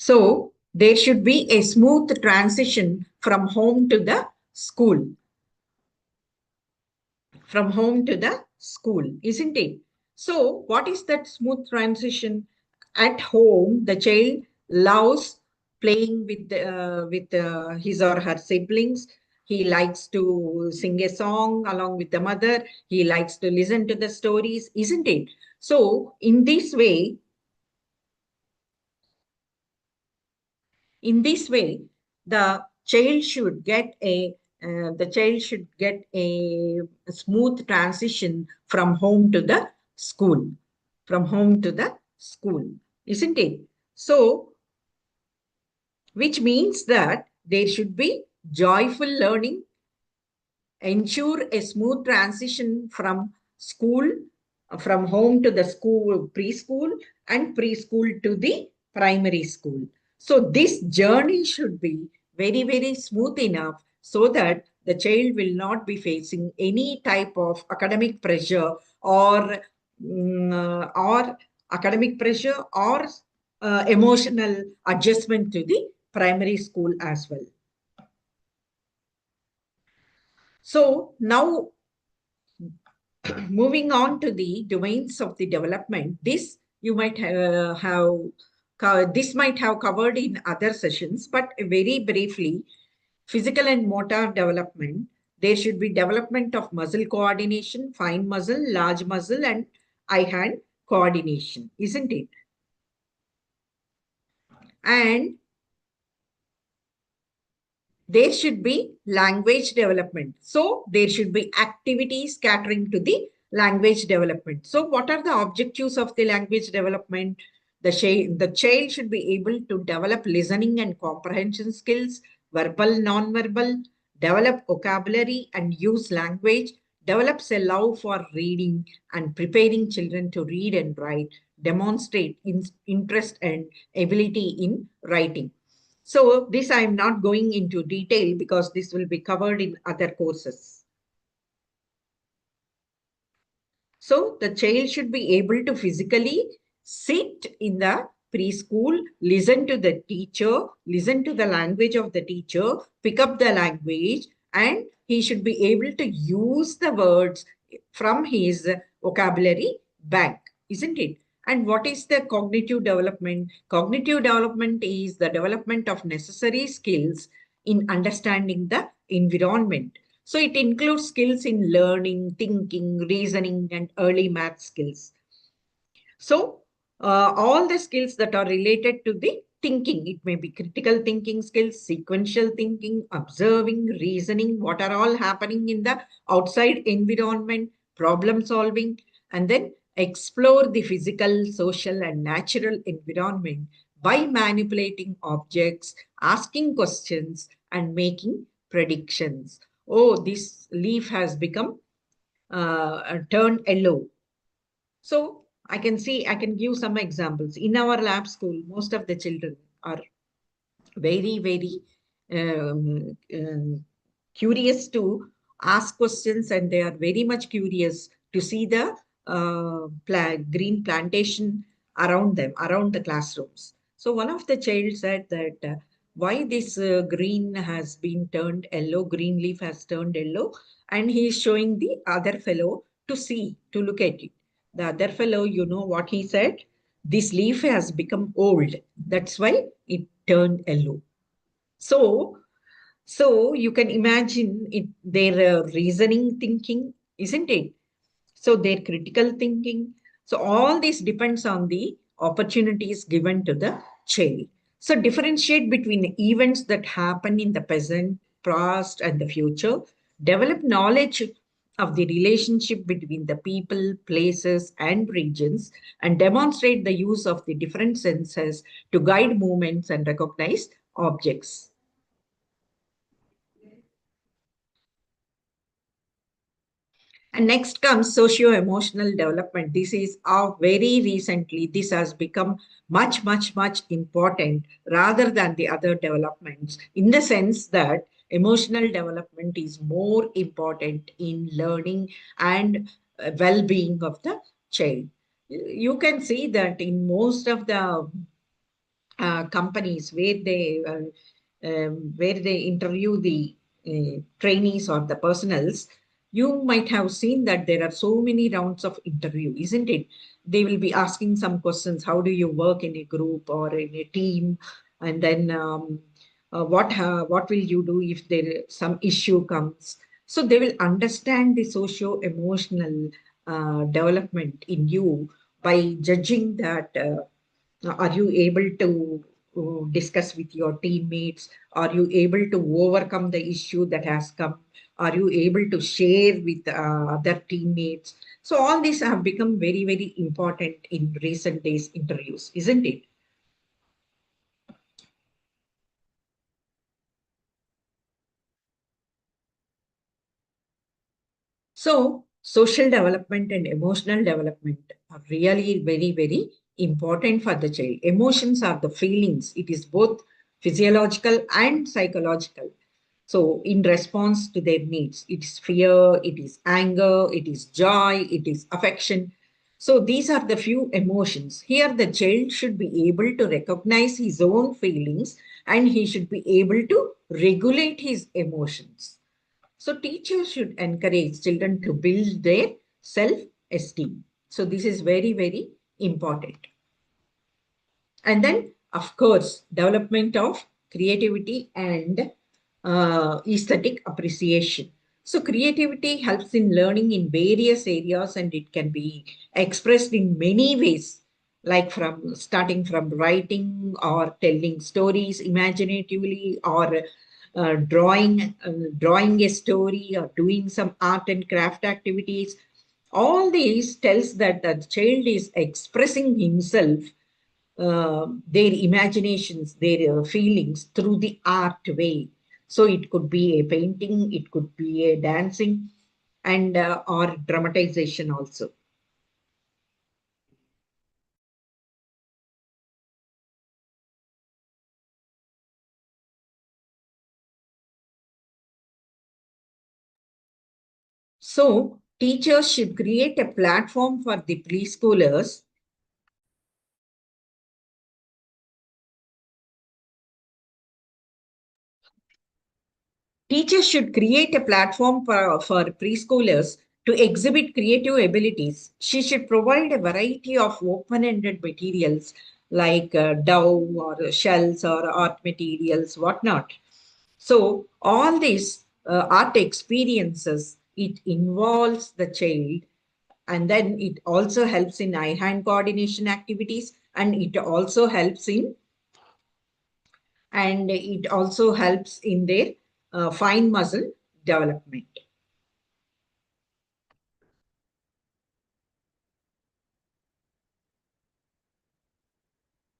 So there should be a smooth transition from home to the school. From home to the school, isn't it? So what is that smooth transition? At home, the child loves playing with his or her siblings. He likes to sing a song along with the mother. He likes to listen to the stories, isn't it? So in this way, the child should get a smooth transition from home to the school, from home to the school, isn't it? So, which means that there should be joyful learning, ensure a smooth transition from school, from home to the school, preschool, and preschool to the primary school. So this journey should be very, very smooth enough so that the child will not be facing any type of academic pressure or academic pressure or emotional adjustment to the primary school as well. So now moving on to the domains of the development, this you might this might have covered in other sessions, but very briefly, physical and motor development. There should be development of muscle coordination, fine muscle, large muscle, and eye-hand coordination, isn't it? And there should be language development. So there should be activities catering to the language development. So what are the objectives of the language development? The child should be able to develop listening and comprehension skills, verbal, non-verbal, develop vocabulary and use language, develops a love for reading and preparing children to read and write, demonstrate interest and ability in writing. So this I am not going into detail because this will be covered in other courses. So the child should be able to physically sit in the preschool, listen to the teacher, listen to the language of the teacher, pick up the language, and he should be able to use the words from his vocabulary bank, isn't it? And what is the cognitive development? Cognitive development is the development of necessary skills in understanding the environment. So it includes skills in learning, thinking, reasoning, and early math skills. So all the skills that are related to the thinking, it may be critical thinking skills, sequential thinking, observing, reasoning, what are all happening in the outside environment, problem solving, and then explore the physical, social, and natural environment by manipulating objects, asking questions, and making predictions. Oh, this leaf has become turned yellow. So I can give some examples. In our lab school, most of the children are very, very curious to ask questions, and they are very much curious to see the green plantation around them, around the classrooms. So one of the child said that why this green has been turned yellow, green leaf has turned yellow, and he is showing the other fellow to see, to look at it. The other fellow, you know what he said? This leaf has become old. That's why it turned yellow. So, so you can imagine it, their reasoning thinking, isn't it? So their critical thinking. So all this depends on the opportunities given to the child. So differentiate between events that happen in the present, past, and the future. Develop knowledge of the relationship between the people, places, and regions, and demonstrate the use of the different senses to guide movements and recognize objects. And next comes socio-emotional development. This is very recently, this has become much, much, much important rather than the other developments, in the sense that emotional development is more important in learning and well-being of the child. You can see that in most of the companies where they interview the trainees or the personals, you might have seen that there are so many rounds of interview, isn't it? They will be asking some questions. How do you work in a group or in a team? And then what will you do if there some issue comes? So they will understand the socio-emotional development in you by judging that. Are you able to discuss with your teammates? Are you able to overcome the issue that has come? Are you able to share with other teammates? So all these have become very, very important in recent days interviews, isn't it? So, social development and emotional development are really very, very important for the child. Emotions are the feelings, it is both physiological and psychological. So, in response to their needs, it is fear, it is anger, it is joy, it is affection. So, these are the few emotions. Here, the child should be able to recognize his own feelings and he should be able to regulate his emotions. So teachers should encourage children to build their self-esteem. So this is very, very important. And then, of course, development of creativity and aesthetic appreciation. So creativity helps in learning in various areas and it can be expressed in many ways, like from starting from writing or telling stories imaginatively or drawing a story or doing some art and craft activities. All these tells that the child is expressing himself, their imaginations, their feelings through the art way. So it could be a painting, it could be a dancing, and or dramatization also. So teachers should create a platform for the preschoolers. Teachers should create a platform for preschoolers to exhibit creative abilities. She should provide a variety of open ended materials like dough or shells or art materials, whatnot. So, all these art experiences, it involves the child and then it also helps in eye hand coordination activities and it also helps in their fine muscle development.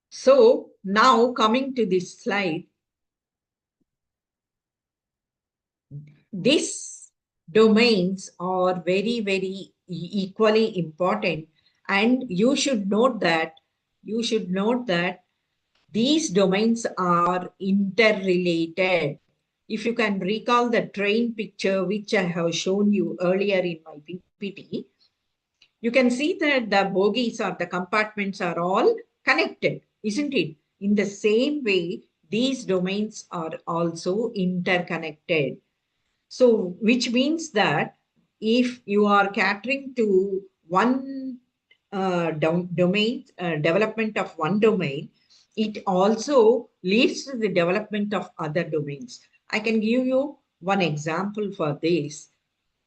So now coming to this slide, these domains are very, very equally important. And you should note that these domains are interrelated. If you can recall the train picture, which I have shown you earlier in my PPT, you can see that the bogies or the compartments are all connected, isn't it? In the same way, these domains are also interconnected. So, which means that if you are catering to one domain, development of one domain, it also leads to the development of other domains. I can give you one example for this.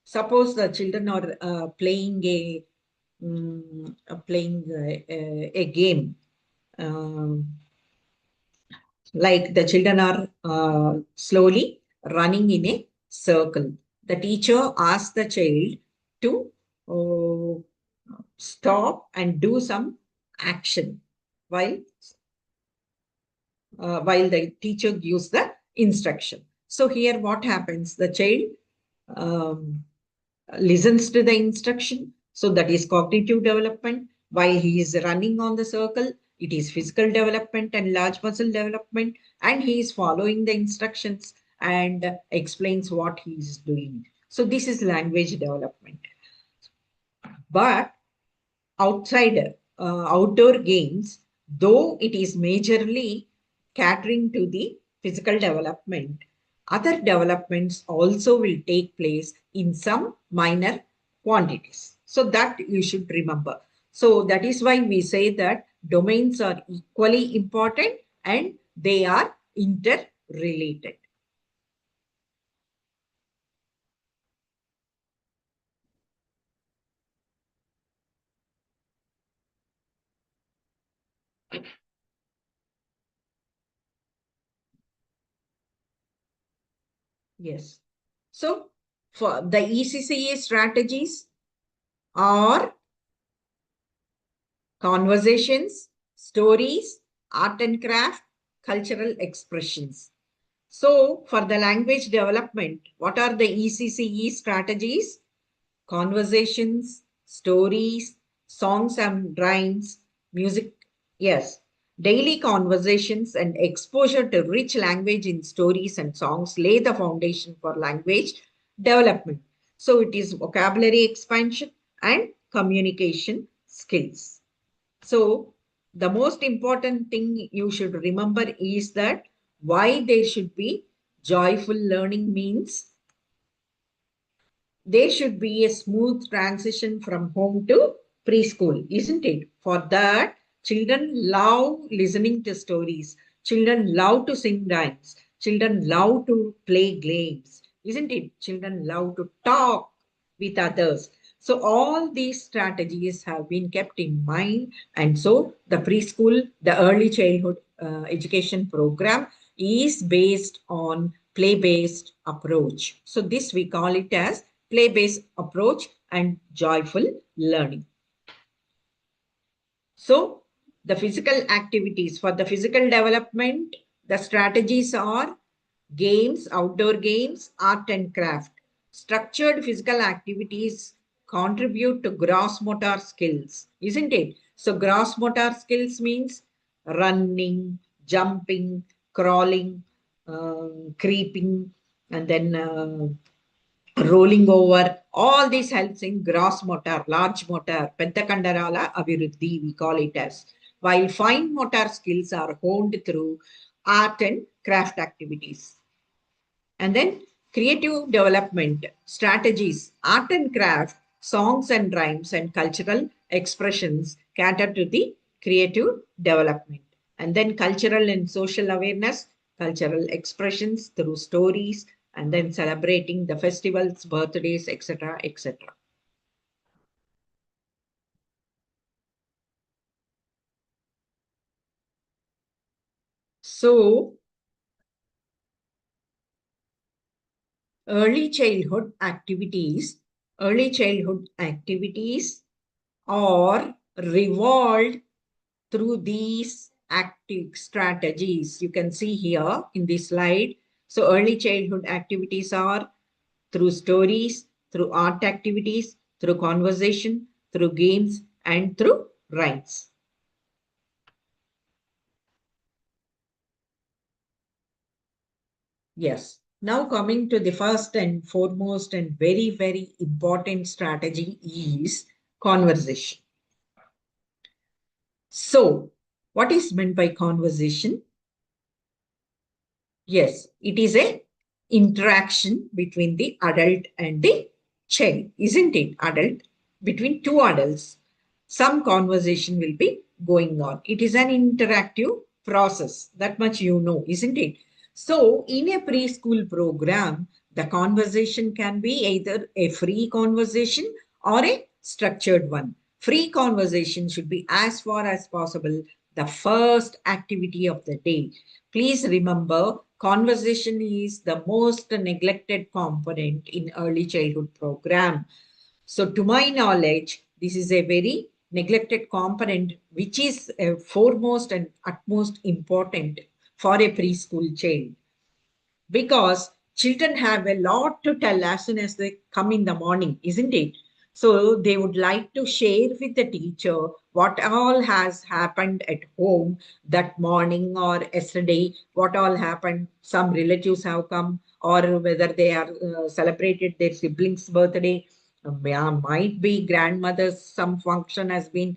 Suppose the children are playing a game. Um, like the children are slowly running in a circle. The teacher asks the child to stop and do some action while while the teacher gives the instruction. So here what happens? The child um, listens to the instruction. So that is cognitive development. While he is running on the circle, it is physical development and large muscle development. And he is following the instructions and explains what he is doing. So this is language development. But outdoor games, though it is majorly catering to the physical development. Other developments also will take place in some minor quantities. So that you should remember. So that is why we say that domains are equally important and they are interrelated. Yes. So for the ECCA strategies are conversations, stories, art and craft, cultural expressions. So, for the language development, what are the ECCE strategies? Conversations, stories, songs and rhymes, music. Yes, daily conversations and exposure to rich language in stories and songs lay the foundation for language development. So, it is vocabulary expansion and communication skills. So, the most important thing you should remember is that why there should be joyful learning means there should be a smooth transition from home to preschool, isn't it? For that, children love listening to stories, children love to sing rhymes, children love to play games, isn't it? Children love to talk with others. So, all these strategies have been kept in mind, and so the preschool, the early childhood education program is based on play based approach. So, this we call it as play-based approach and joyful learning. So, the physical activities for the physical development, the strategies are games, outdoor games, art and craft. Structured physical activities contribute to gross motor skills, isn't it? So, gross motor skills means running, jumping, crawling, creeping, and then rolling over. All this helps in gross motor, large motor, Pentakandharala Abhiruddhi, we call it as. While fine motor skills are honed through art and craft activities. And then creative development strategies, art and craft, songs and rhymes, and cultural expressions cater to the creative development. And then cultural and social awareness, cultural expressions through stories, and then celebrating the festivals, birthdays, etc., etc. So, early childhood activities, early childhood activities are revolved through these active strategies. You can see here in this slide. So early childhood activities are through stories, through art activities, through conversation, through games, and through rhymes. Yes. Now coming to the first and foremost and very, very important strategy is conversation. So what is meant by conversation? Yes, it is a interaction between the adult and the child, isn't it? Adult between two adults. Some conversation will be going on. It is an interactive process. That much you know, isn't it? So, in a preschool program, the conversation can be either a free conversation or a structured one. Free conversation should be as far as possible the first activity of the day. Please remember, conversation is the most neglected component in early childhood program. So to my knowledge, this is a very neglected component which is foremost and utmost important for a preschool child, because children have a lot to tell as soon as they come in the morning, isn't it? So they would like to share with the teacher what all has happened at home that morning or yesterday, what all happened. Some relatives have come, or whether they are celebrated their siblings' birthday. Might be grandmother's some function has been.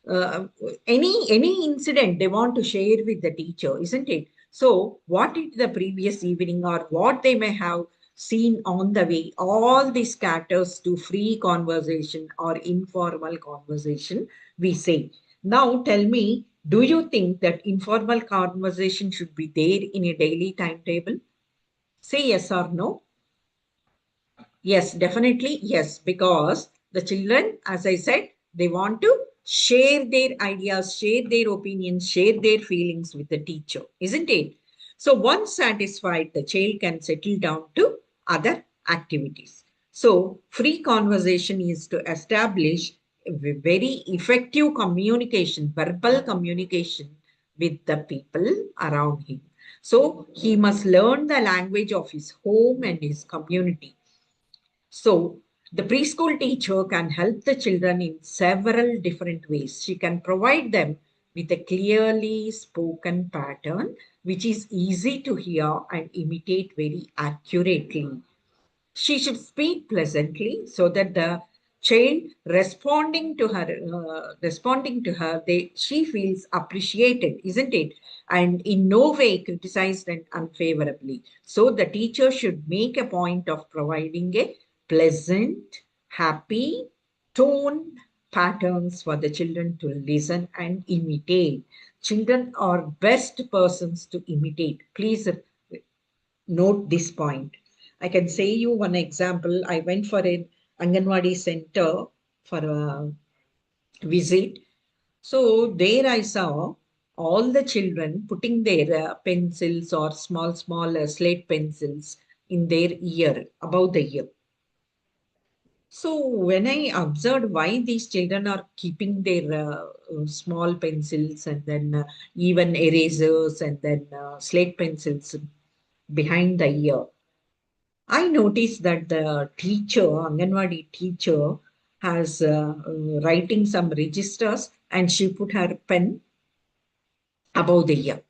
uh, any incident they want to share with the teacher, isn't it? So what did the previous evening or what they may have seen on the way, all this caters to free conversation or informal conversation, we say. Now tell me, do you think that informal conversation should be there in a daily timetable? Say yes or no. Yes, definitely. Yes, because the children, as I said, they want to share their ideas, share their opinions, share their feelings with the teacher, isn't it? So, once satisfied, the child can settle down to other activities. So, free conversation is to establish a very effective communication, verbal communication with the people around him. So, he must learn the language of his home and his community. So, the preschool teacher can help the children in several different ways. She can provide them with a clearly spoken pattern which is easy to hear and imitate very accurately. She should speak pleasantly so that the child responding to her, she feels appreciated, isn't it? And in no way criticized and unfavorably. So the teacher should make a point of providing a pleasant, happy tone patterns for the children to listen and imitate. Children are best persons to imitate. Please note this point. I can say you one example. I went for an Anganwadi center for a visit. So there I saw all the children putting their pencils or small slate pencils in their ear, above the ear. So when I observed why these children are keeping their small pencils and then even erasers and then slate pencils behind the ear, I noticed that the teacher, Anganwadi teacher, has writing some registers and she put her pen above the ear.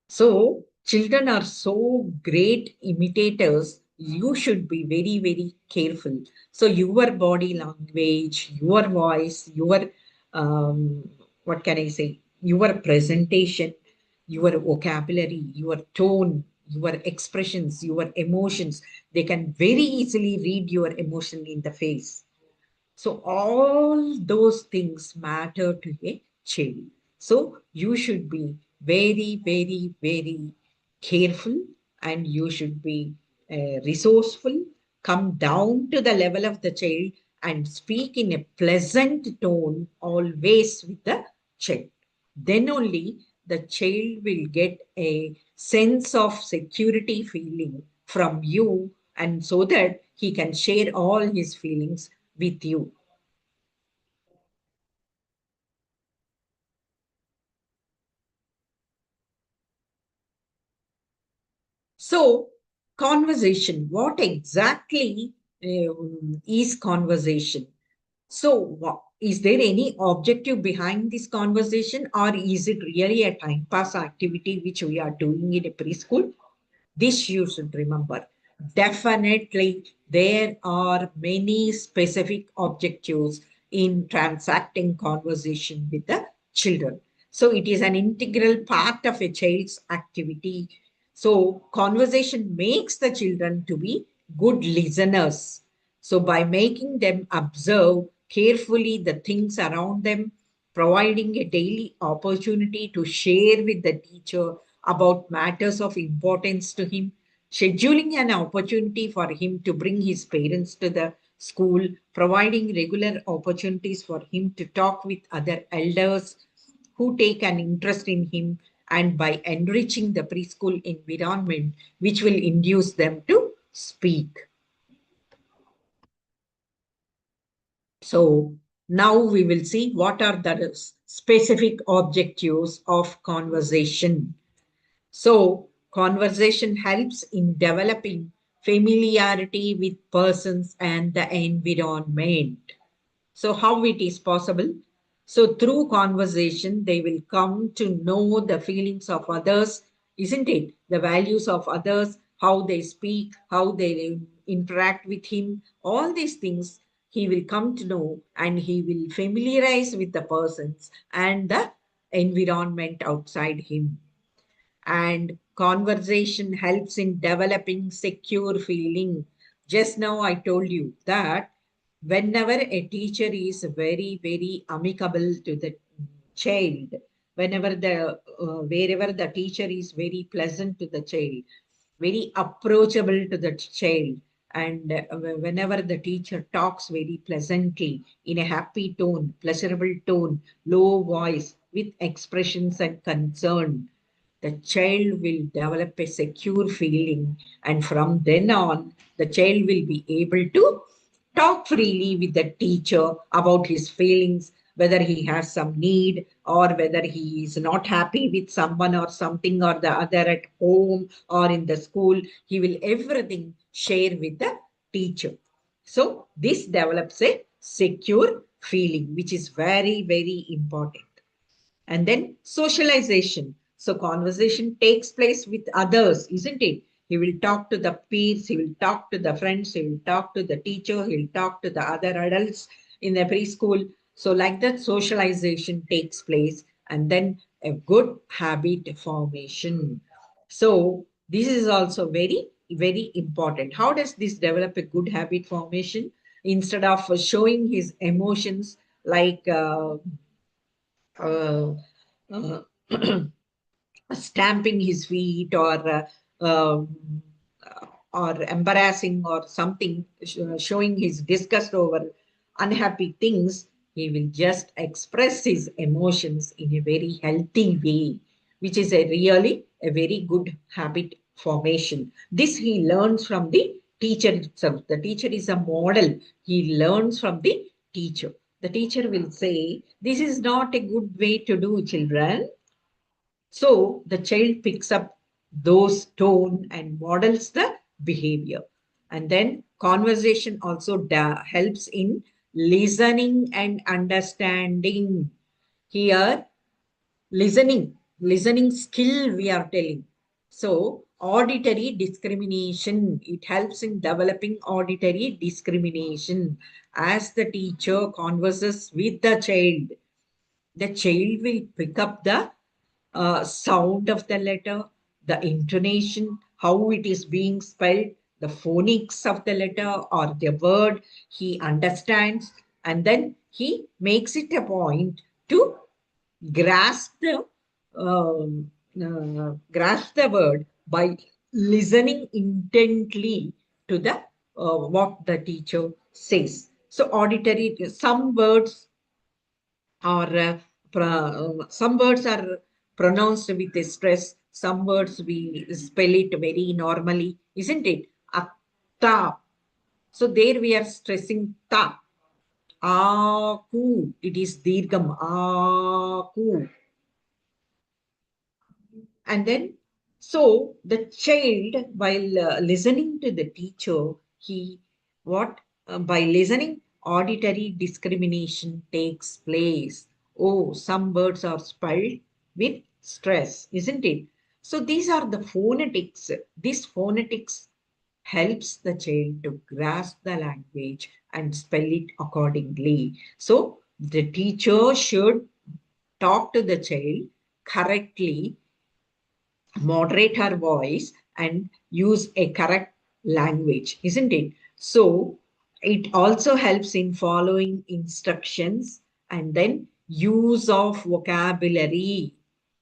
So, children are so great imitators. You should be very, very careful. So, your body language, your voice, your, what can I say, your presentation, your vocabulary, your tone, your expressions, your emotions, they can very easily read your emotion in the face. So all those things matter to a child. So you should be very, very, very careful and you should be resourceful. Come down to the level of the child and speak in a pleasant tone always with the child. Then only the child will get a sense of security feeling from you, and so that he can share all his feelings with you. So, conversation, what exactly is conversation? So, is there any objective behind this conversation, or is it really a time pass activity which we are doing in a preschool? This you should remember. Definitely, there are many specific objectives in transacting conversation with the children. So, it is an integral part of a child's activity. So, conversation makes the children to be good listeners. So, by making them observe carefully the things around them, providing a daily opportunity to share with the teacher about matters of importance to him, scheduling an opportunity for him to bring his parents to the school, providing regular opportunities for him to talk with other elders who take an interest in him, and by enriching the preschool environment, which will induce them to speak. So now we will see what are the specific objectives of conversation. So conversation helps in developing familiarity with persons and the environment. So how it is possible? So through conversation, they will come to know the feelings of others, isn't it? The values of others, how they speak, how they interact with him, all these things he will come to know and he will familiarize with the persons and the environment outside him. And conversation helps in developing secure feeling. Just now I told you that whenever a teacher is very, very amicable to the child, wherever the teacher is very pleasant to the child, very approachable to the child, and whenever the teacher talks very pleasantly in a happy tone, pleasurable tone, low voice, with expressions and concern, the child will develop a secure feeling, and from then on the child will be able to talk freely with the teacher about his feelings, whether he has some need or whether he is not happy with someone or something or the other at home or in the school. He will everything share with the teacher. So this develops a secure feeling, which is very, very important. And then socialization. So conversation takes place with others, isn't it? He will talk to the peers, he will talk to the friends, he will talk to the teacher, he will talk to the other adults in the preschool. So like that, socialization takes place, and then a good habit formation. So this is also very, very important. How does this develop a good habit formation? Instead of showing his emotions like uh, uh, stamping his feet um, or embarrassing or something, showing his disgust over unhappy things, he will just express his emotions in a very healthy way, which is a really a very good habit formation. This he learns from the teacher itself. The teacher is a model. He learns from the teacher. The teacher will say, "This is not a good way to do, children." So the child picks up those tone and models the behavior. And then conversation also helps in listening and understanding. Here, listening skill we are telling. So auditory discrimination, it helps in developing auditory discrimination. As the teacher converses with the child will pick up the sound of the letter, the intonation, how it is being spelled, the phonics of the letter or the word he understands, and then he makes it a point to grasp grasp the word by listening intently to the what the teacher says. So auditory, some words or some words are pronounced with a stress. Some words we spell it very normally, isn't it? Atta. So there we are stressing ta. Aku. It is dirgham. Aku. And then, so the child, while listening to the teacher, he what by listening, auditory discrimination takes place. Oh, some words are spelled with stress, isn't it? So these are the phonetics. This phonetics helps the child to grasp the language and spell it accordingly. So the teacher should talk to the child correctly, moderate her voice, and use a correct language, isn't it? So it also helps in following instructions and then use of vocabulary.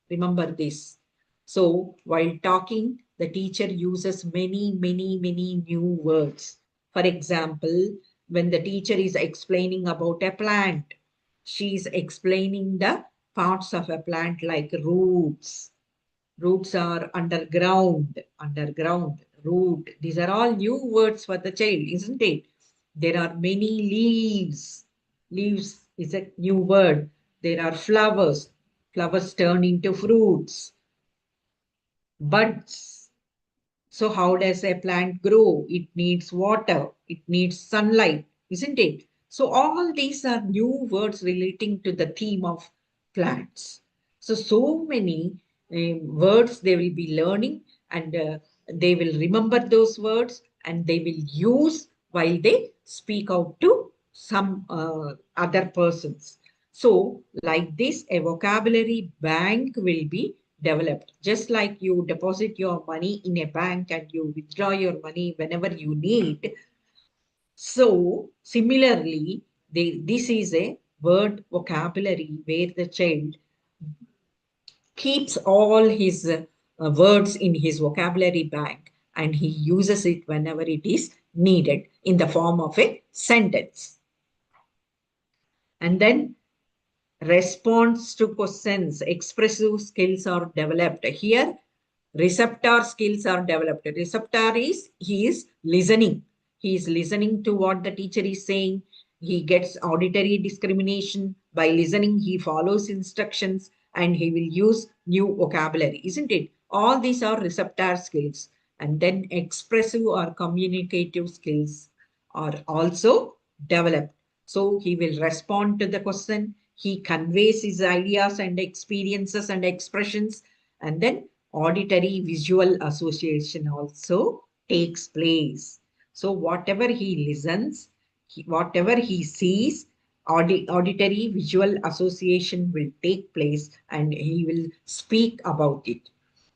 Remember this. So while talking, the teacher uses many, many, many new words. For example, when the teacher is explaining about a plant, she is explaining the parts of a plant like roots. Roots are underground, root. These are all new words for the child, isn't it? There are many leaves. Leaves is a new word. There are flowers. Flowers turn into fruits. Buds. So how does a plant grow? It needs water, it needs sunlight, isn't it? So all these are new words relating to the theme of plants. So, so many words they will be learning, and they will remember those words and they will use while they speak out to some other persons. So, like this, a vocabulary bank will be developed. Just like you deposit your money in a bank and you withdraw your money whenever you need. So, similarly, this is a word vocabulary where the child keeps all his words in his vocabulary bank and he uses it whenever it is needed in the form of a sentence. And then response to questions, expressive skills are developed. Here, receptor skills are developed. Receptor is, he is listening. He is listening to what the teacher is saying. He gets auditory discrimination. By listening, he follows instructions and he will use new vocabulary, isn't it? All these are receptor skills. And then expressive or communicative skills are also developed. So he will respond to the question. He conveys his ideas and experiences and expressions. And then auditory visual association also takes place. So whatever he listens, whatever he sees, auditory visual association will take place and he will speak about it.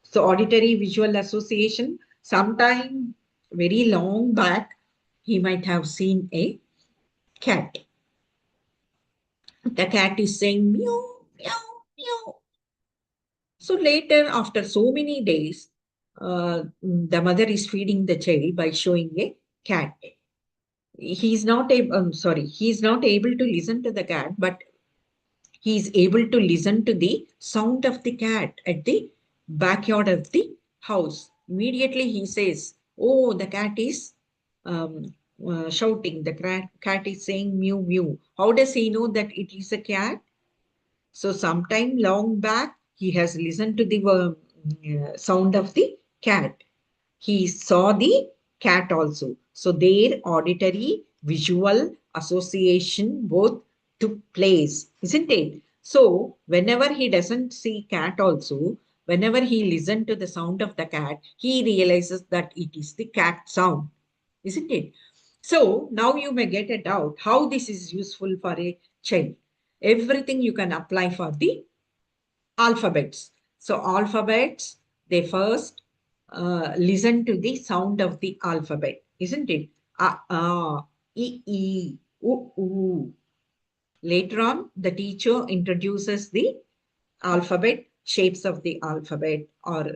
So auditory visual association, sometime very long back, he might have seen a cat. The cat is saying meow, meow, meow. So later, after so many days, the mother is feeding the child by showing a cat. He's not able, sorry, he's not able to listen to the cat, but he is able to listen to the sound of the cat at the backyard of the house. Immediately he says, "Oh, the cat is shouting. The cat is saying mew mew." How does he know that it is a cat? So sometime long back, he has listened to the sound of the cat. He saw the cat also. So their auditory visual association both took place, isn't it? So whenever he doesn't see cat also, whenever he listened to the sound of the cat, he realizes that it is the cat sound, isn't it? So now you may get a doubt how this is useful for a child. Everything you can apply for the alphabets. So alphabets, they first listen to the sound of the alphabet, isn't it? E, E, U, U. Later on, the teacher introduces the alphabet, shapes of the alphabet or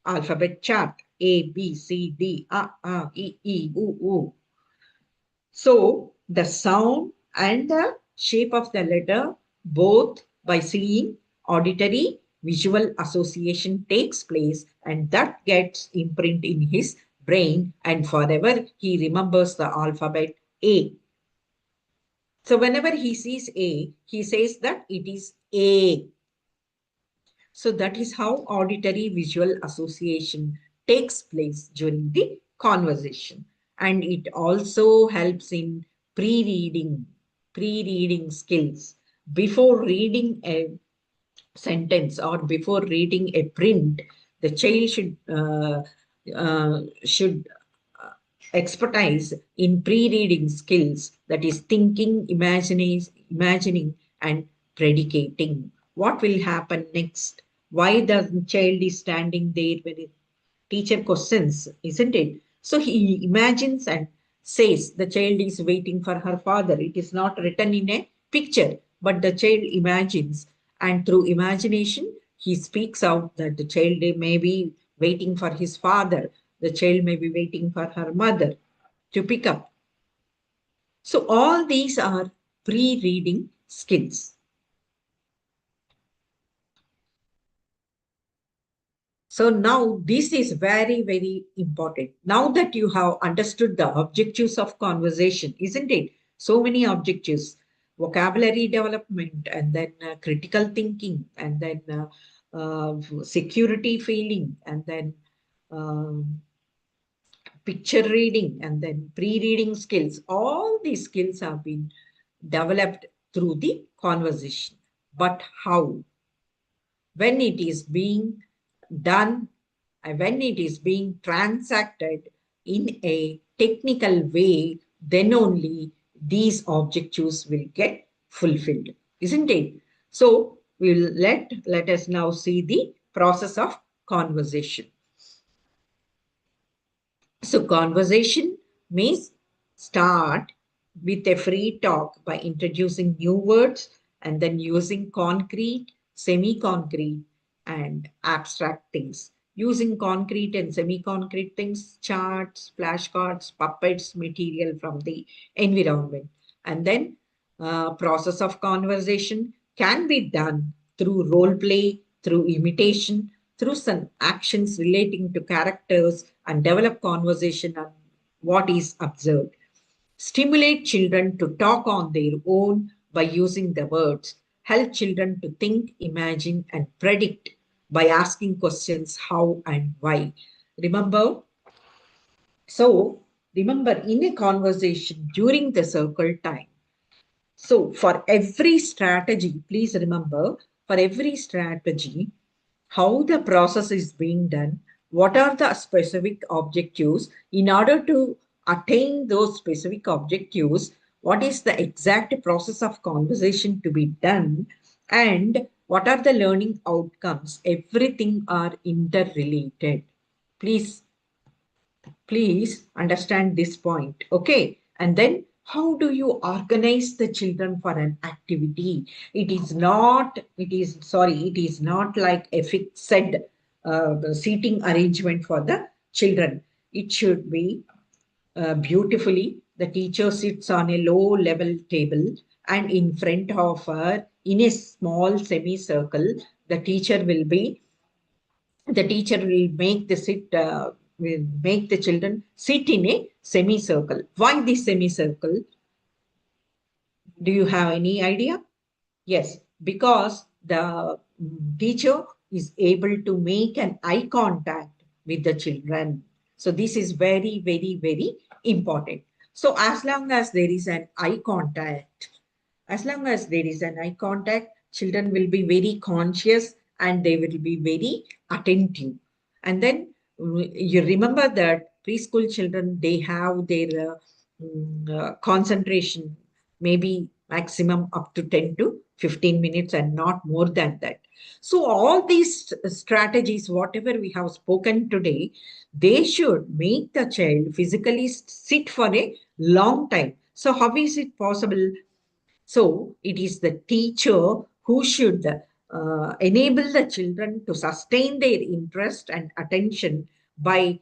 alphabet chart. A, B, C, D, E, E, U, U. So the sound and the shape of the letter, both by seeing, auditory visual association takes place and that gets imprint in his brain and forever he remembers the alphabet A. So whenever he sees A, he says that it is A. So that is how auditory visual association takes place during the conversation. And it also helps in pre-reading, pre-reading skills. Before reading a sentence or before reading a print, the child should expertise in pre-reading skills, that is thinking, imagining and predicating. What will happen next? Why the child is standing there when the teacher questions, isn't it? So he imagines and says the child is waiting for her father. It is not written in a picture, but the child imagines, and through imagination, he speaks out that the child may be waiting for his father, the child may be waiting for her mother to pick up. So all these are pre-reading skills. So now this is very, very important. Now that you have understood the objectives of conversation, isn't it? So many objectives, vocabulary development, and then critical thinking, and then security feeling, and then um, picture reading, and then pre-reading skills. All these skills have been developed through the conversation. But how? When it is being done, when it is being transacted in a technical way, then only these objectives will get fulfilled, isn't it? So let us now see the process of conversation. So conversation may start with a free talk by introducing new words and then using concrete, semi-concrete, and abstract things. Using concrete and semi-concrete things, charts, flashcards, puppets, material from the environment. And then process of conversation can be done through role play, through imitation, through some actions relating to characters and develop conversation on what is observed. Stimulate children to talk on their own by using the words. Help children to think, imagine, and predict by asking questions how and why. Remember, so remember in a conversation during the circle time, so for every strategy, please remember, for every strategy, how the process is being done, what are the specific objectives in order to attain those specific objectives, what is the exact process of conversation to be done, and what are the learning outcomes, everything are interrelated. Please Please understand this point. Okay. And then how do you organize the children for an activity? It is not like a fixed seating arrangement for the children. It should be beautifully. The teacher sits on a low level table, and in front of her, in a small semicircle, the teacher will be the teacher will make the sit will make the children sit in a semicircle. Why this semicircle? Do you have any idea? Yes, because the teacher is able to make an eye contact with the children. So this is very, very, very important. So as long as there is an eye contact, as long as there is an eye contact, children will be very conscious and they will be very attentive. And then you remember that preschool children, they have their concentration maybe maximum up to 10 to 15 minutes and not more than that. So all these strategies, whatever we have spoken today, they should make the child physically sit for a long time. So how is it possible? So it is the teacher who should enable the children to sustain their interest and attention by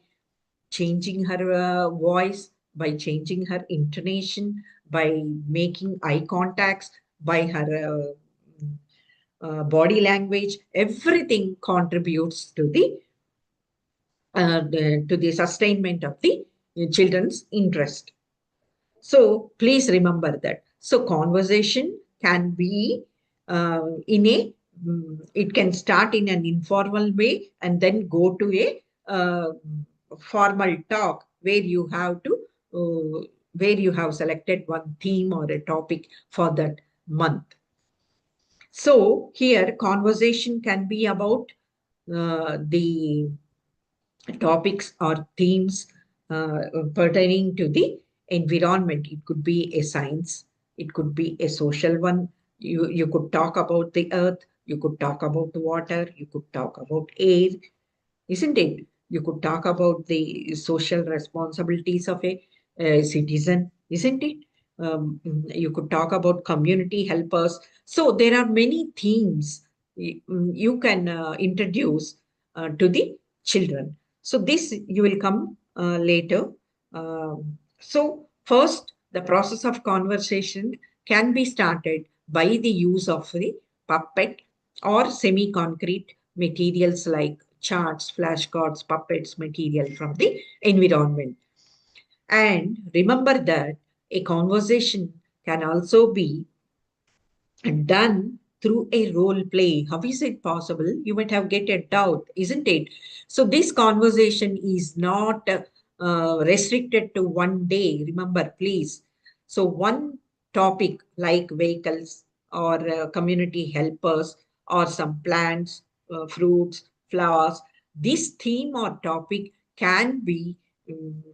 changing her voice, by changing her intonation, by making eye contacts, by her body language. Everything contributes to the sustainment of the children's interest. So please remember that. So conversation can be it can start in an informal way and then go to a formal talk where you have selected one theme or a topic for that month. So here conversation can be about the topics or themes pertaining to the environment. It could be a science, it could be a social one. You could talk about the earth, you could talk about water, you could talk about air, isn't it? You could talk about the social responsibilities of a citizen, isn't it? You could talk about community helpers. So there are many themes you can introduce to the children. So this you will come later. So first, the process of conversation can be started by the use of the puppet or semi-concrete materials like charts, flashcards, puppets, material from the environment. And remember that a conversation can also be done through a role play. How is it possible? You might have get a doubt, isn't it? So this conversation is not restricted to one day. Remember, please. So one topic like vehicles or community helpers or some plants, fruits, flowers. This theme or topic can be um,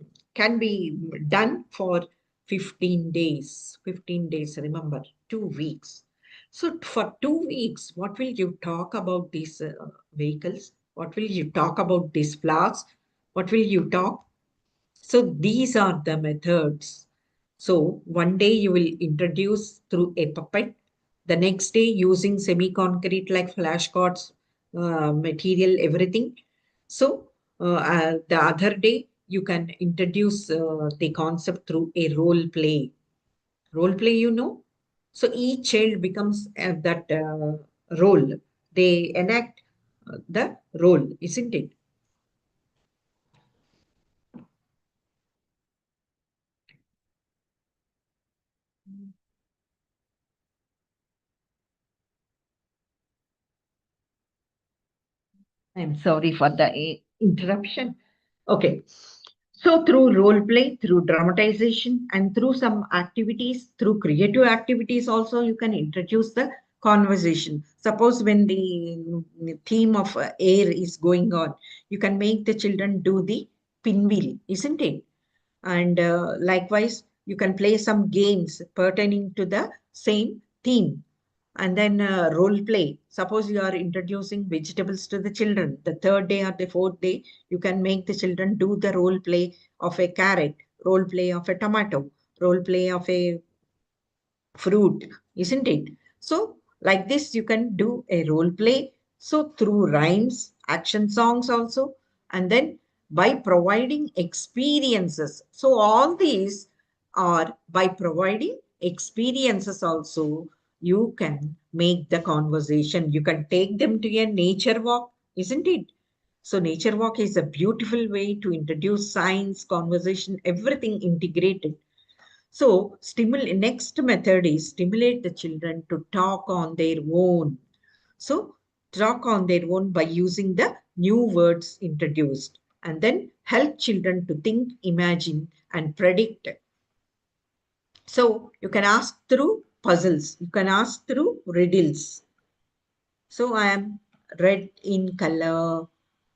done for 15 days. 15 days, remember, 2 weeks. So for 2 weeks, what will you talk about these vehicles? What will you talk about these flowers? What will you talk? So these are the methods. So one day you will introduce through a puppet. The next day using semi-concrete like flashcards, material, everything. So the other day you can introduce the concept through a role play. Role play, you know. So each child becomes that role. They enact the role, isn't it? I'm sorry for the interruption. Okay. So through role play, through dramatization, and through some activities, through creative activities also, you can introduce the conversation. Suppose when the theme of air is going on, you can make the children do the pinwheel, isn't it? And likewise, you can play some games pertaining to the same theme. And then role play. Suppose you are introducing vegetables to the children. The third day or the fourth day, you can make the children do the role play of a carrot, role play of a tomato, role play of a fruit, isn't it? So, like this, you can do a role play. So, through rhymes, action songs also, and then by providing experiences. So, all these are by providing experiences also, you can make the conversation. You can take them to a nature walk, isn't it? So, nature walk is a beautiful way to introduce science, conversation, everything integrated. So, next method is stimulate the children to talk on their own. So, talk on their own by using the new words introduced, and then help children to think, imagine, and predict. So, you can ask through puzzles, you can ask through riddles. So I am red in color.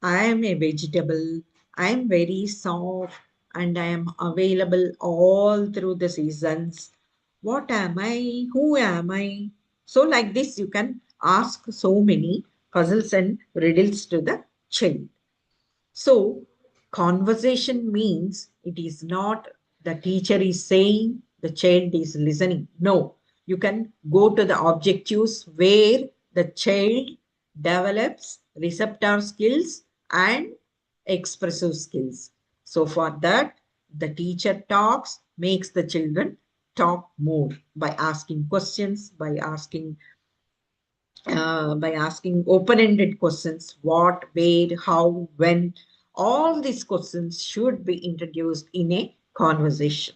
I am a vegetable. I am very soft and I am available all through the seasons. What am I? Who am I? So, like this, you can ask so many puzzles and riddles to the child. So, conversation means it is not the teacher is saying, the child is listening. No, you can go to the objectives where the child develops receptor skills and expressive skills. So, for that, the teacher talks, makes the children talk more by asking questions, by asking open-ended questions, what, where, how, when. All these questions should be introduced in a conversation.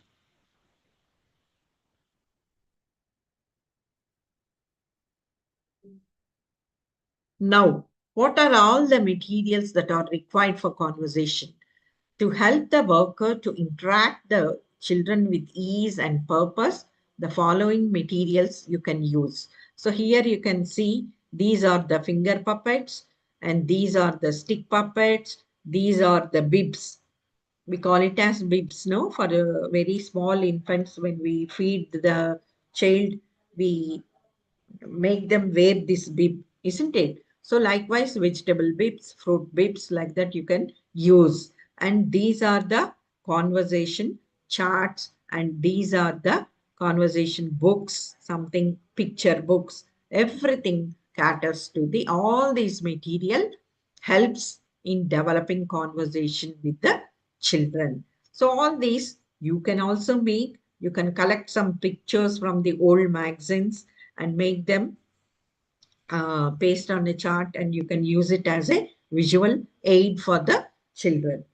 Now, what are all the materials that are required for conversation? To help the worker to interact the children with ease and purpose, the following materials you can use. So here you can see these are the finger puppets and these are the stick puppets. These are the bibs. We call it as bibs, no? For very small infants, when we feed the child, we make them wear this bib, isn't it? So likewise, vegetable bibs, fruit bibs, like that you can use. And these are the conversation charts, and these are the conversation books, something picture books, everything caters to the all these material helps in developing conversation with the children. So all these you can also make, you can collect some pictures from the old magazines and make them paste on a chart, and you can use it as a visual aid for the children.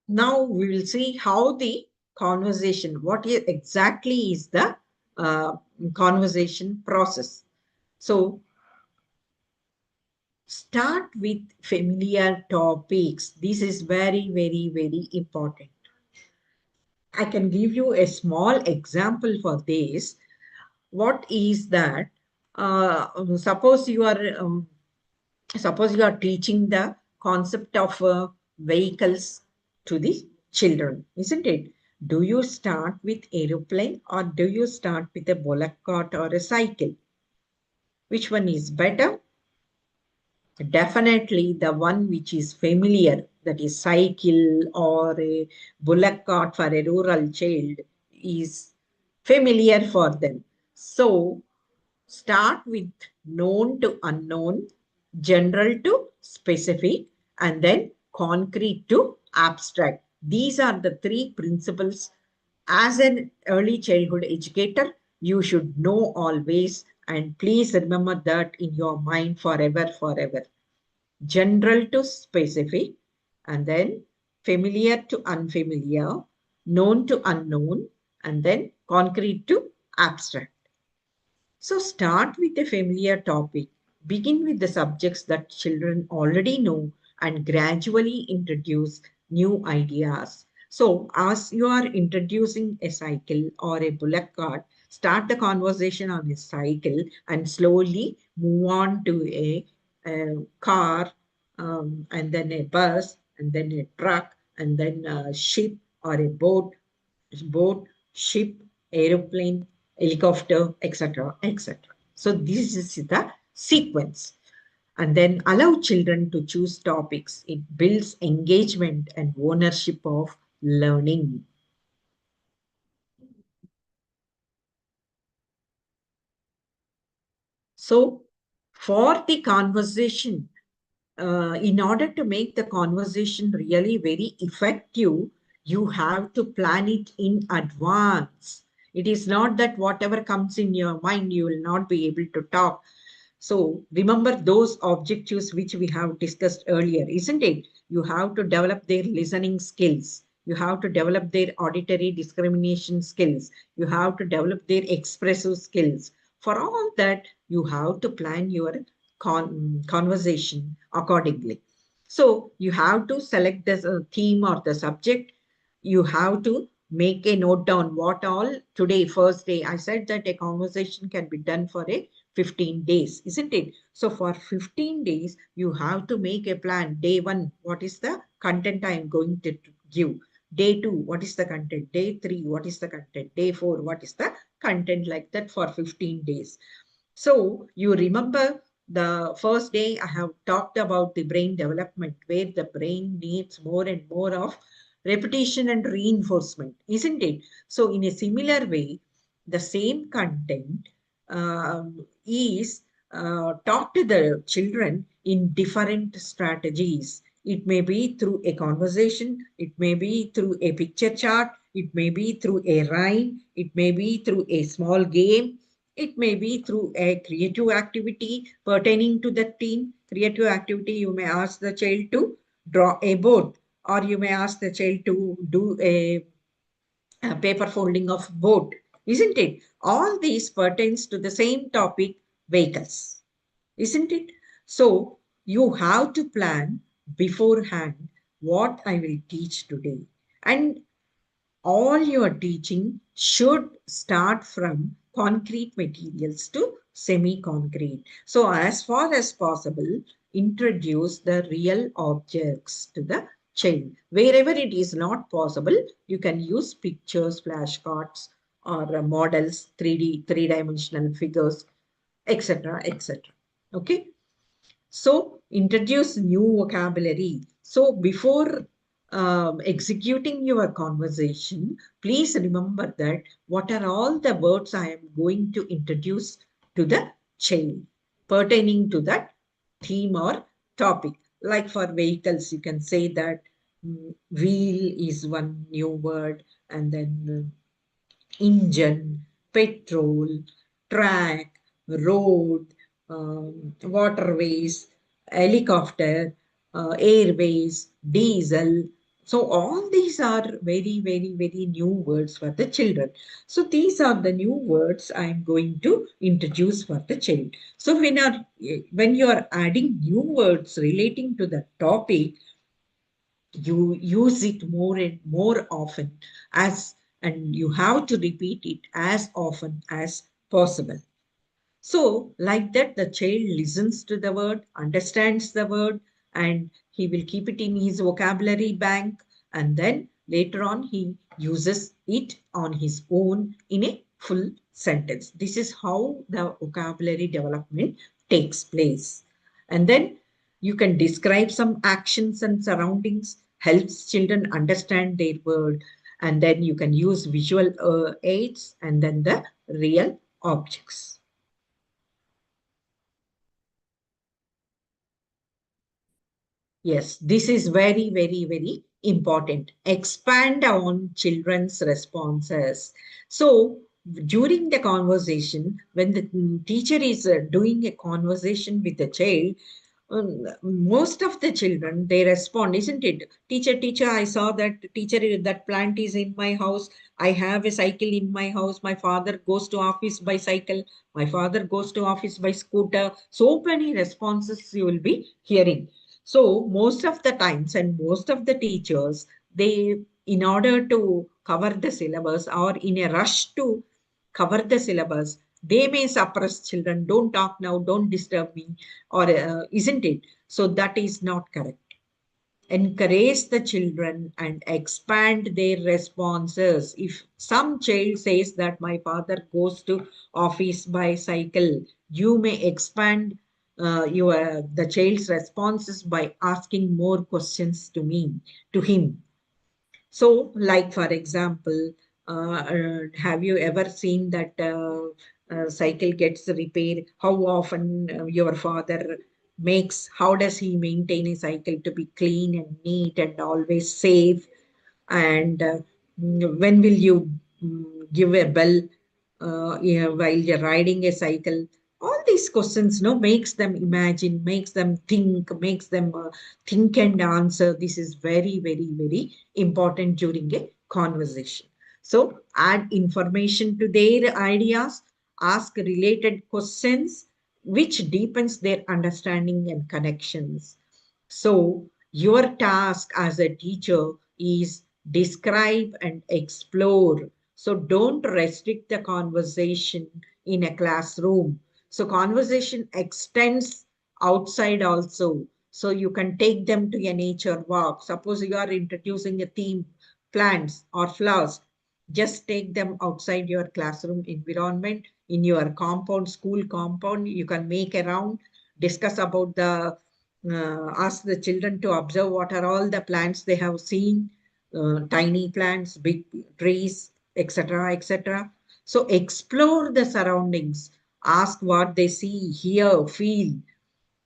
Now we will see how the conversation, exactly is the uh, conversation process. So start with familiar topics. This is very, very, very important. I can give you a small example for this. What is that? Suppose you are teaching the concept of vehicles to the children, isn't it? Do you start with aeroplane or do you start with a bullock cart or a cycle? Which one is better? Definitely the one which is familiar, that is cycle or a bullock cart for a rural child is familiar for them. So start with known to unknown, general to specific, and then concrete to abstract. These are the three principles. As an early childhood educator, you should know always, and please remember that in your mind forever, forever. General to specific, and then familiar to unfamiliar, known to unknown, and then concrete to abstract. So start with a familiar topic, begin with the subjects that children already know, and gradually introduce new ideas. So as you are introducing a cycle or a bullock cart, start the conversation on a cycle and slowly move on to a car, and then a bus, and then a truck, and then a ship or a boat, ship, aeroplane, helicopter, etc., etc. So this is the sequence. And then allow children to choose topics. It builds engagement and ownership of learning. So for the conversation, in order to make the conversation really very effective, you have to plan it in advance. It is not that whatever comes in your mind, you will not be able to talk. So remember those objectives which we have discussed earlier, isn't it? You have to develop their listening skills. You have to develop their auditory discrimination skills. You have to develop their expressive skills. For all that, you have to plan your conversation accordingly. So you have to select the theme or the subject. You have to make a note down what all today, first day. I said that a conversation can be done for a 15 days, isn't it? So for 15 days, you have to make a plan. Day one, what is the content I am going to give? Day two, what is the content? Day three, what is the content? Day four, what is the content, like that for 15 days. So you remember the first day I have talked about the brain development, where the brain needs more and more of repetition and reinforcement, isn't it? So in a similar way, the same content is taught to the children in different strategies. It may be through a conversation, it may be through a picture chart, it may be through a rhyme, it may be through a small game, it may be through a creative activity pertaining to the theme. Creative activity, you may ask the child to draw a boat, or you may ask the child to do a paper folding of boat, isn't it? All these pertains to the same topic, vehicles, isn't it? So you have to plan beforehand what I will teach today. And all your teaching should start from concrete materials to semi-concrete. So as far as possible, introduce the real objects to the child. Wherever it is not possible, you can use pictures, flashcards, or models, 3D, three-dimensional figures, etc., etc. Okay. So introduce new vocabulary. So before executing your conversation, please remember that what are all the words I am going to introduce to the child pertaining to that theme or topic. Like for vehicles, you can say that wheel is one new word, and then engine, petrol, track, road, waterways, helicopter, airways, diesel. So all these are very, very, very new words for the children. So these are the new words I am going to introduce for the child. So when you are adding new words relating to the topic, you use it more and more often, as and you have to repeat it as often as possible. So like that, the child listens to the word, understands the word, and he will keep it in his vocabulary bank, and then later on he uses it on his own in a full sentence. This is how the vocabulary development takes place. And then you can describe some actions and surroundings, helps children understand their world, and then you can use visual aids and then the real objects. Yes, this is very, very, very important. Expand on children's responses. So, during the conversation, when the teacher is doing a conversation with the child, most of the children they respond, isn't it? Teacher, I saw that. Teacher, that plant is in my house. I have a cycle in my house. My father goes to office by cycle. My father goes to office by scooter. So many responses you will be hearing. So most of the times and most of the teachers, they, in order to cover the syllabus or in a rush to cover the syllabus, they may suppress children. Don't talk now, don't disturb me, or isn't it? So that is not correct. Encourage the children and expand their responses. If some child says that my father goes to office by cycle, you may expand your the child's responses by asking more questions to him. So, like for example, have you ever seen that cycle gets repaired? How often your father makes? How does he maintain a cycle to be clean and neat and always safe? And when will you give a bell while you're riding a cycle? All these questions, no, makes them imagine, makes them think and answer. This is very, very, very important during a conversation. So add information to their ideas, ask related questions, which deepens their understanding and connections. So your task as a teacher is describe and explore. So don't restrict the conversation in a classroom. So conversation extends outside also. So you can take them to a nature walk. Suppose you are introducing a theme, plants or flowers. Just take them outside your classroom environment, in your compound, school compound. You can make a round, discuss about the ask the children to observe what are all the plants they have seen, tiny plants, big trees, etc., etc. So explore the surroundings, ask what they see, hear, feel,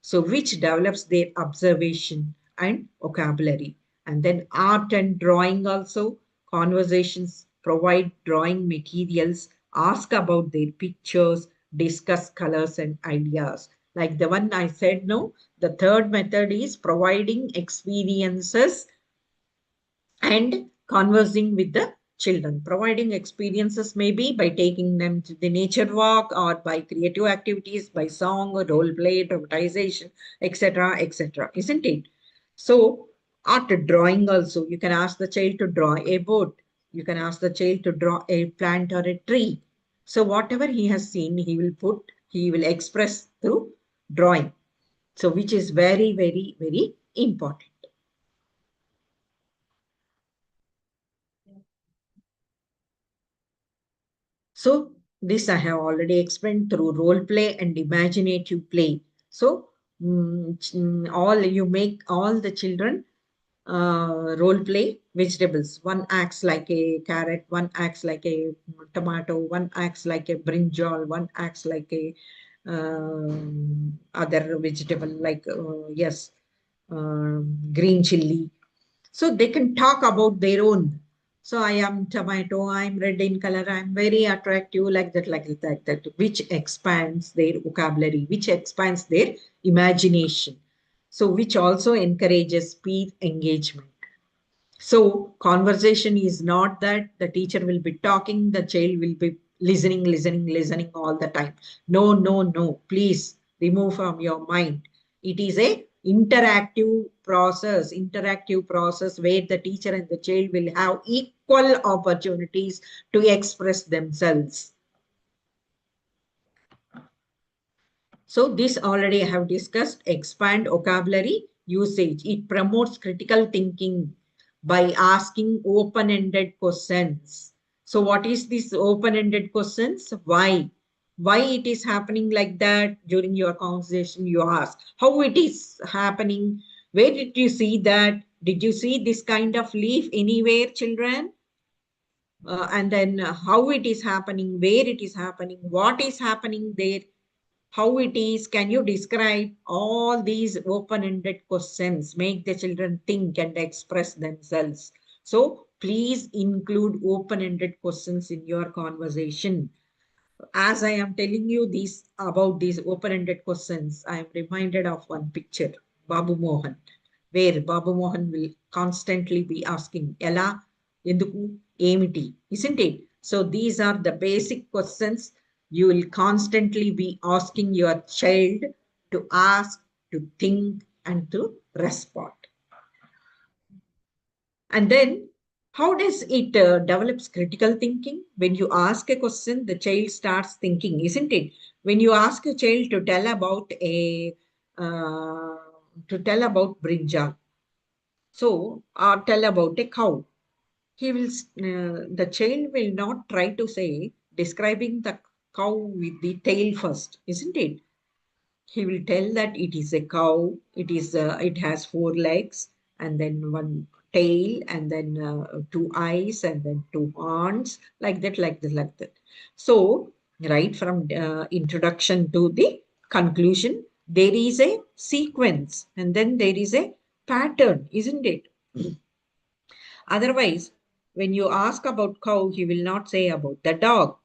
so which develops their observation and vocabulary. And then art and drawing also, conversations, provide drawing materials, ask about their pictures, discuss colors and ideas. Like the one I said, no, the third method is providing experiences and conversing with the children. Providing experiences maybe by taking them to the nature walk or by creative activities, by song or role play, dramatization, etc., etc. Isn't it? So, art drawing also, you can ask the child to draw a boat. You can ask the child to draw a plant or a tree. So, whatever he has seen, he will express through drawing. So, which is very, very, very important. So this I have already explained through role play and imaginative play. So all you make all the children role play vegetables. One acts like a carrot, one acts like a tomato, one acts like a brinjal, one acts like a other vegetable like yes, green chili. So they can talk about their own. So I am tomato, I'm red in color, I'm very attractive, like that, which expands their vocabulary, which expands their imagination. So which also encourages peer engagement. So conversation is not that the teacher will be talking, the child will be listening all the time. No, no, no. Please remove from your mind. It is a interactive process where the teacher and the child will have equal opportunities to express themselves. So this already I have discussed. Expand vocabulary, usage. It promotes critical thinking by asking open-ended questions. So what is this open-ended questions? Why? Why it is happening like that? During your conversation, you ask how it is happening. Where did you see that? Did you see this kind of leaf anywhere, children? And then how it is happening, where it is happening, what is happening there, how it is. Can you describe? All these open-ended questions make the children think and express themselves. So please include open-ended questions in your conversation. As I am telling you these about these open-ended questions, I am reminded of one picture, Babu Mohan, where Babu Mohan will constantly be asking, Ella, Enduku, Emiti, isn't it? So these are the basic questions you will constantly be asking your child to ask, to think, and to respond. And then, how does it develops critical thinking? When you ask a question, the child starts thinking, isn't it? When you ask a child to tell about a uh, brinjal, so or tell about a cow, the child will not try to say describing the cow with the tail first, isn't it? He will tell that it is a cow, it has four legs and then one tail and then two eyes and then two horns, like that, like that, like that. So right from introduction to the conclusion, there is a sequence and then there is a pattern, isn't it? Otherwise, when you ask about cow, he will not say about the dog,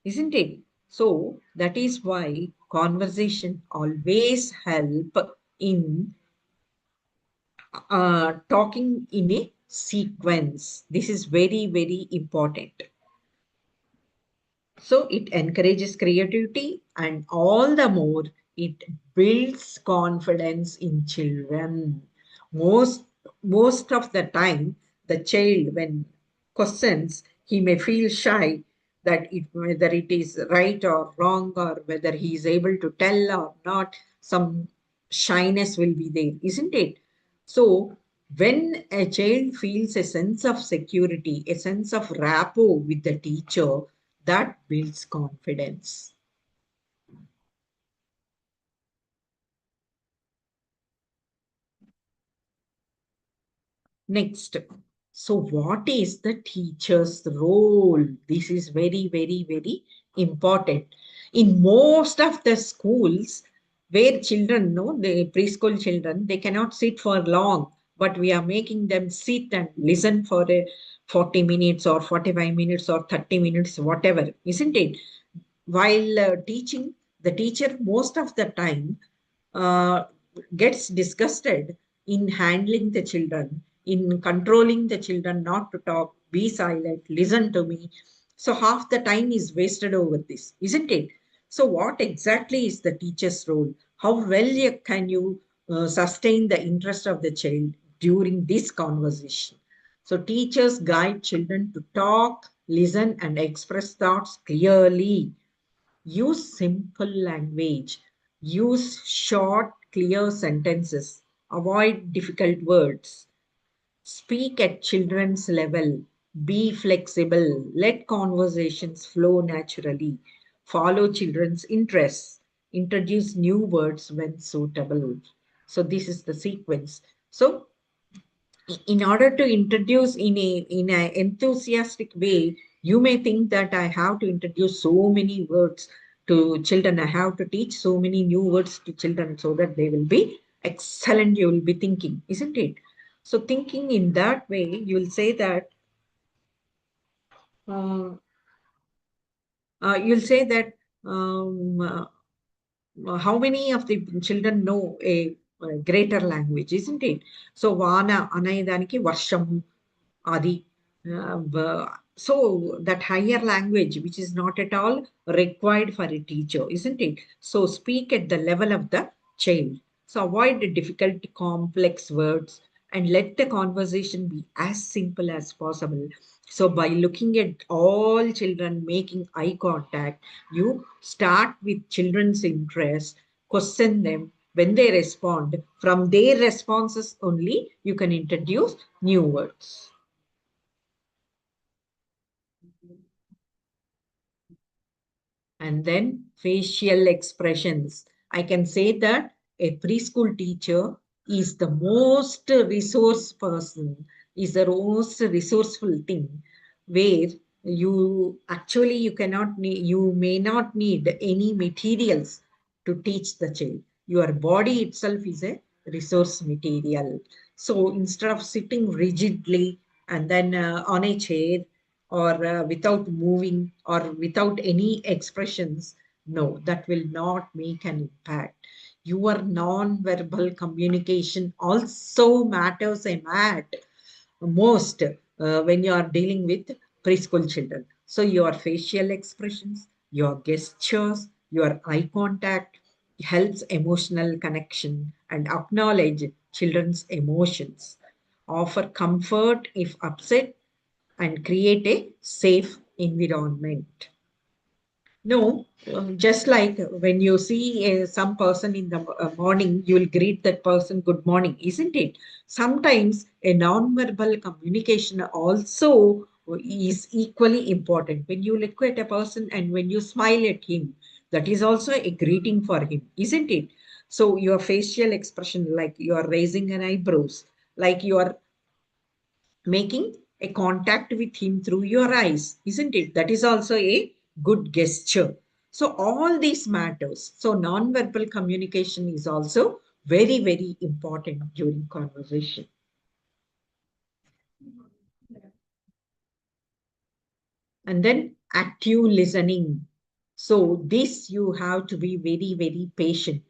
isn't it? So that is why conversation always help in talking in a sequence. This is very, very important. So it encourages creativity and all the more it builds confidence in children. Most, most of the time, the child, when questions, he may feel shy that whether it is right or wrong or whether he is able to tell or not, some shyness will be there, isn't it? So when a child feels a sense of security, a sense of rapport with the teacher, that builds confidence. Next, so what is the teacher's role? This is very, very, very important. In most of the schools where children, no, the preschool children, they cannot sit for long, but we are making them sit and listen for a 40 minutes or 45 minutes or 30 minutes, whatever, isn't it? While teaching, the teacher most of the time uh, gets disgusted in handling the children, in controlling the children not to talk, be silent, listen to me. So half the time is wasted over this, isn't it? So what exactly is the teacher's role? How well can you sustain the interest of the child during this conversation? So teachers guide children to talk, listen, and express thoughts clearly. Use simple language. Use short, clear sentences. Avoid difficult words. Speak at children's level. Be flexible. Let conversations flow naturally. Follow children's interests. Introduce new words when suitable. So this is the sequence. So in order to introduce in a enthusiastic way, you may think that I have to introduce so many words to children, I have to teach so many new words to children so that they will be excellent, you will be thinking, isn't it? So thinking in that way, you will say that uh, you'll say that how many of the children know a greater language, isn't it? So vana anayadaniki varsham adi. So that higher language, which is not at all required for a teacher, isn't it? So speak at the level of the child. So avoid the difficult, complex words and let the conversation be as simple as possible. So by looking at all children making eye contact, you start with children's interest, question them. When they respond, from their responses only, you can introduce new words. And then facial expressions. I can say that a preschool teacher is the most resource person, is the most resourceful thing, where you cannot need, you may not need any materials to teach the child. Your body itself is a resource material. So instead of sitting rigidly and then on a chair, or without moving or without any expressions, no, that will not make an impact. Your non-verbal communication also matters a most when you are dealing with preschool children. So your facial expressions, your gestures, your eye contact helps emotional connection and acknowledge children's emotions, offer comfort if upset, and create a safe environment. No, just like when you see some person in the morning, you will greet that person good morning, isn't it? Sometimes a non-verbal communication also is equally important. When you look at a person and when you smile at him, that is also a greeting for him, isn't it? So your facial expression, like you are raising an eyebrows, like you are making a contact with him through your eyes, isn't it? That is also a good gesture. So all these matters. So non-verbal communication is also very, very important during conversation. And then active listening. So this you have to be very, very patient,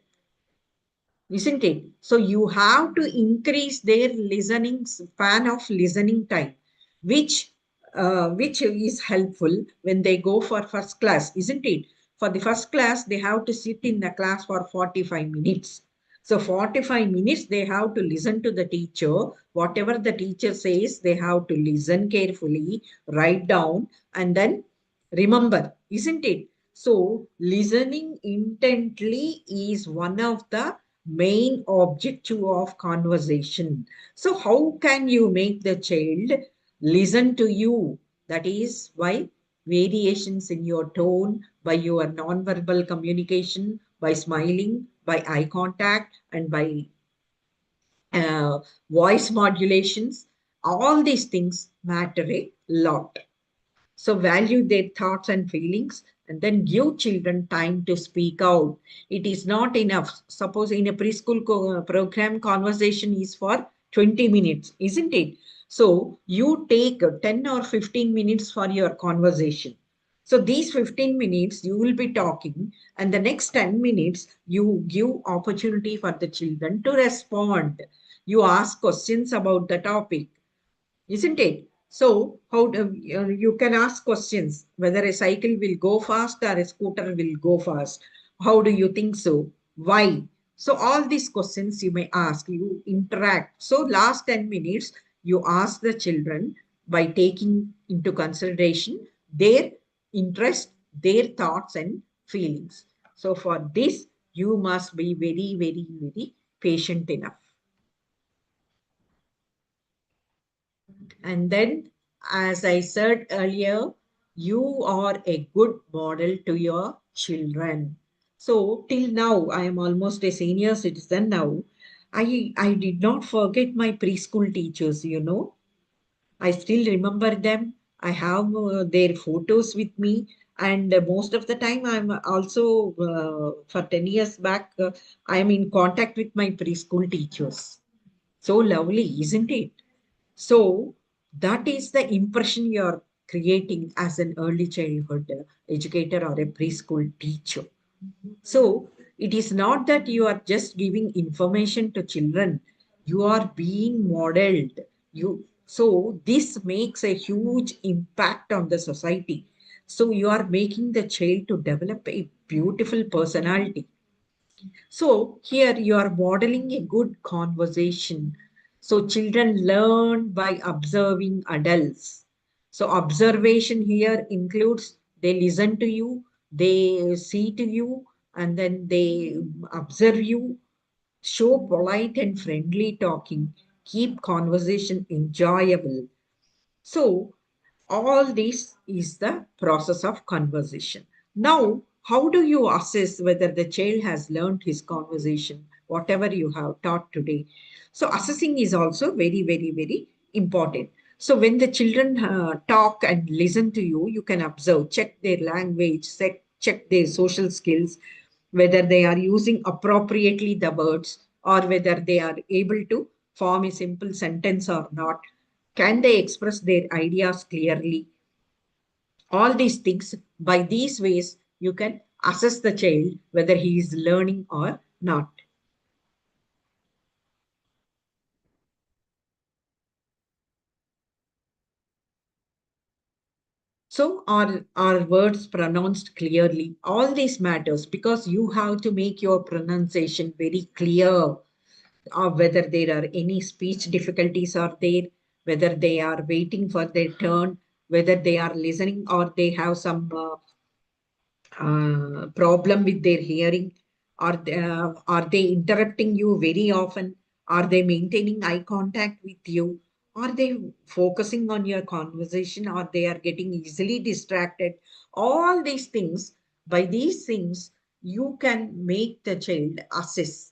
isn't it? So you have to increase their listening span of listening time, which is helpful when they go for first class, isn't it? For the first class, they have to sit in the class for 45 minutes. So 45 minutes, they have to listen to the teacher. Whatever the teacher says, they have to listen carefully, write down, and then remember, isn't it? So listening intently is one of the main objective of conversation. So how can you make the child listen to you? That is why variations in your tone, by your non-verbal communication, by smiling, by eye contact, and by uh, voice modulations, all these things matter a lot. So value their thoughts and feelings and then give children time to speak out. It is not enough. Suppose in a preschool program, conversation is for 20 minutes, isn't it? So you take 10 or 15 minutes for your conversation. So these 15 minutes you will be talking, and the next 10 minutes you give opportunity for the children to respond. You ask questions about the topic, isn't it? So, how do, you can ask questions whether a cycle will go fast or a scooter will go fast. How do you think so? Why? So, all these questions you may ask, you interact. So, last 10 minutes, you ask the children by taking into consideration their interest, their thoughts, and feelings. So, for this, you must be very, very, very patient enough. And then, as I said earlier, you are a good model to your children. So, till now, I am almost a senior citizen now. I did not forget my preschool teachers, you know. I still remember them. I have their photos with me. And most of the time, I'm also, for 10 years back, I'm in contact with my preschool teachers. So lovely, isn't it? So that is the impression you're creating as an early childhood educator or a preschool teacher. So it is not that you are just giving information to children, you are being modeled. So this makes a huge impact on the society. So you are making the child to develop a beautiful personality. So here you are modeling a good conversation. So children learn by observing adults. So observation here includes they listen to you, they see to you, and then they observe you. show polite and friendly talking, keep conversation enjoyable. So, all this is the process of conversation. Now, how do you assess whether the child has learned his conversation, whatever you have taught today? So, assessing is also very, very, very important. So, when the children talk and listen to you, you can observe, check their language, check their social skills, whether they are using appropriately the words or whether they are able to form a simple sentence or not. Can they express their ideas clearly? All these things, by these ways, you can assess the child whether he is learning or not. So, are words pronounced clearly? All this matters because you have to make your pronunciation very clear, whether there are any speech difficulties are there, whether they are waiting for their turn, whether they are listening or they have some problem with their hearing? Are they interrupting you very often? Are they maintaining eye contact with you? Are they focusing on your conversation or they are getting easily distracted? All these things, by these things, you can make the child assess.